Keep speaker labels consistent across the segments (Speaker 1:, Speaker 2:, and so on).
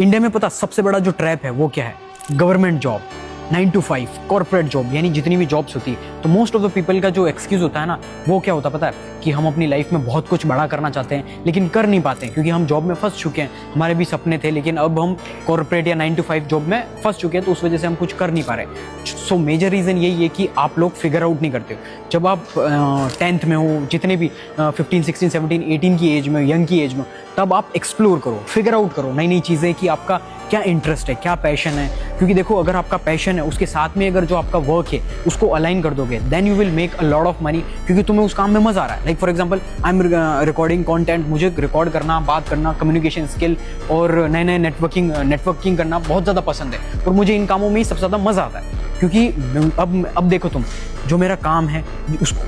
Speaker 1: India में पता सबसे बड़ा जो ट्रैप है वो क्या है? Government job, 9 to 5 corporate job, यानी जितनी भी जॉब्स होती है। तो मोस्ट ऑफ द पीपल का जो एक्सक्यूज होता है ना, वो क्या होता है पता है? कि हम अपनी लाइफ में बहुत कुछ बड़ा करना चाहते हैं लेकिन कर नहीं पाते हैं क्योंकि हम जॉब में फंस चुके हैं। हमारे भी सपने थे लेकिन अब हम कॉर्पोरेट या 9 to 5 जॉब में फंस चुके हैं, तो उस वजह से हम कुछ कर नहीं पा रहे। सो मेजर रीज़न यही है कि आप लोग फिगर आउट नहीं करते हो। जब आप 10th में हो, जितने भी 15, 16, 17, 18 की एज में, यंग की एज में, तब आप एक्सप्लोर करो, फिगर आउट करो नई नई चीज़ें कि आपका क्या इंटरेस्ट है, क्या पैशन है। क्योंकि देखो, अगर आपका पैशन है उसके साथ में अगर जो आपका वर्क है उसको अलाइन कर दोगे, then you will make a lot of money, क्योंकि तुम्हें उस काम में मजा आ रहा है। Like for example, I am recording content, मुझे रिकॉर्ड करना, बात करना, कम्युनिकेशन स्किल और नए नए नेटवर्किंग करना बहुत ज़्यादा पसंद है और मुझे इन कामों में ही सबसे ज़्यादा मज़ा आता है। क्योंकि अब देखो, तुम जो मेरा काम है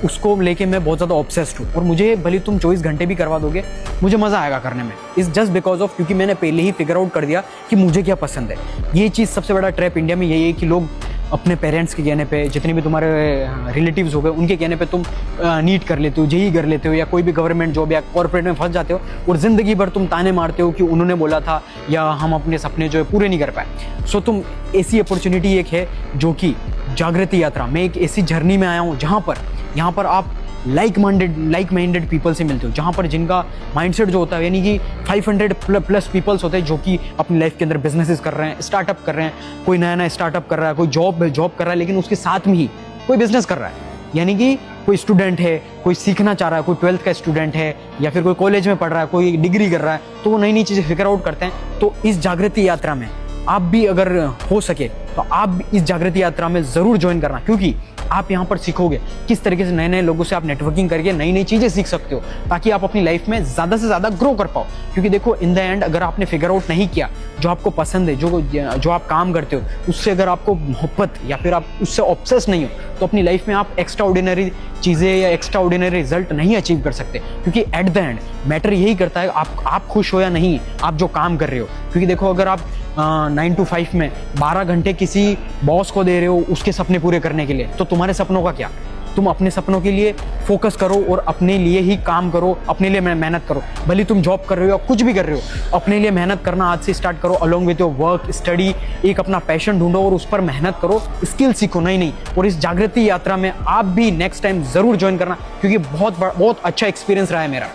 Speaker 1: उसको लेके मैं बहुत ज़्यादा ऑब्सेस्ड हूँ और मुझे भले तुम 24 घंटे भी करवा दोगे, मुझे मज़ा आएगा करने में। इज़ जस्ट बिकॉज ऑफ, क्योंकि मैंने पहले ही फिगर आउट कर दिया कि मुझे क्या पसंद है। ये चीज़ सबसे बड़ा ट्रैप इंडिया में यही है कि लोग अपने पेरेंट्स के कहने पे, जितने भी तुम्हारे रिलेटिव्स हो गए उनके कहने पे तुम नीट कर लेते हो, जेई कर लेते हो या कोई भी गवर्नमेंट जॉब या कॉर्पोरेट में फंस जाते हो और ज़िंदगी भर तुम ताने मारते हो कि उन्होंने बोला था या हम अपने सपने जो है पूरे नहीं कर पाए। सो तुम ऐसी अपॉर्चुनिटी एक है जो कि जागृति यात्रा, मैं एक ऐसी जर्नी में आया हूँ यहाँ पर आप लाइक माइंडेड पीपल से मिलते हो, जहाँ पर जिनका माइंडसेट जो होता है, यानी कि 500 प्लस पीपल्स होते हैं जो कि अपनी लाइफ के अंदर बिजनेसेस कर रहे हैं, स्टार्टअप कर रहे हैं। कोई नया स्टार्टअप कर रहा है, कोई जॉब कर रहा है, लेकिन उसके साथ में ही कोई बिजनेस कर रहा है। यानी कि कोई स्टूडेंट है, कोई सीखना चाह रहा है, कोई 12th का स्टूडेंट है या फिर कोई कॉलेज में पढ़ रहा है, कोई डिग्री कर रहा है, तो वो नई नई चीज़ें फिगर आउट करते हैं। तो इस जागृति यात्रा में आप भी अगर हो सके तो आप इस जागृति यात्रा में ज़रूर ज्वाइन करना, क्योंकि आप यहाँ पर सीखोगे किस तरीके से नए नए लोगों से आप नेटवर्किंग करके नई नई चीज़ें सीख सकते हो, ताकि आप अपनी लाइफ में ज़्यादा से ज़्यादा ग्रो कर पाओ। क्योंकि देखो, इन द एंड अगर आपने फिगर आउट नहीं किया जो आपको पसंद है, जो आप काम करते हो, उससे अगर आपको मोहब्बत या फिर आप उससे ऑब्सेस नहीं हो, तो अपनी लाइफ में आप एक्स्ट्रा ऑर्डिनरी चीज़ें या एक्स्ट्रा ऑर्डिनरी रिजल्ट नहीं अचीव कर सकते। क्योंकि एट द एंड मैटर यही करता है आप खुश हो या नहीं, आप जो काम कर रहे हो। क्योंकि देखो, अगर आप 9 to 5 में 12 घंटे किसी बॉस को दे रहे हो उसके सपने पूरे करने के लिए, तो तुम्हारे सपनों का क्या? तुम अपने सपनों के लिए फोकस करो और अपने लिए ही काम करो, अपने लिए मेहनत करो। भले तुम जॉब कर रहे हो या कुछ भी कर रहे हो, अपने लिए मेहनत करना आज से स्टार्ट करो। Along with your work, study, एक अपना पैशन ढूंढो और उस पर मेहनत करो, स्किल सीखो नई नई। और इस जागृति यात्रा में आप भी नेक्स्ट टाइम जरूर ज्वाइन करना, क्योंकि बहुत अच्छा एक्सपीरियंस रहा है मेरा।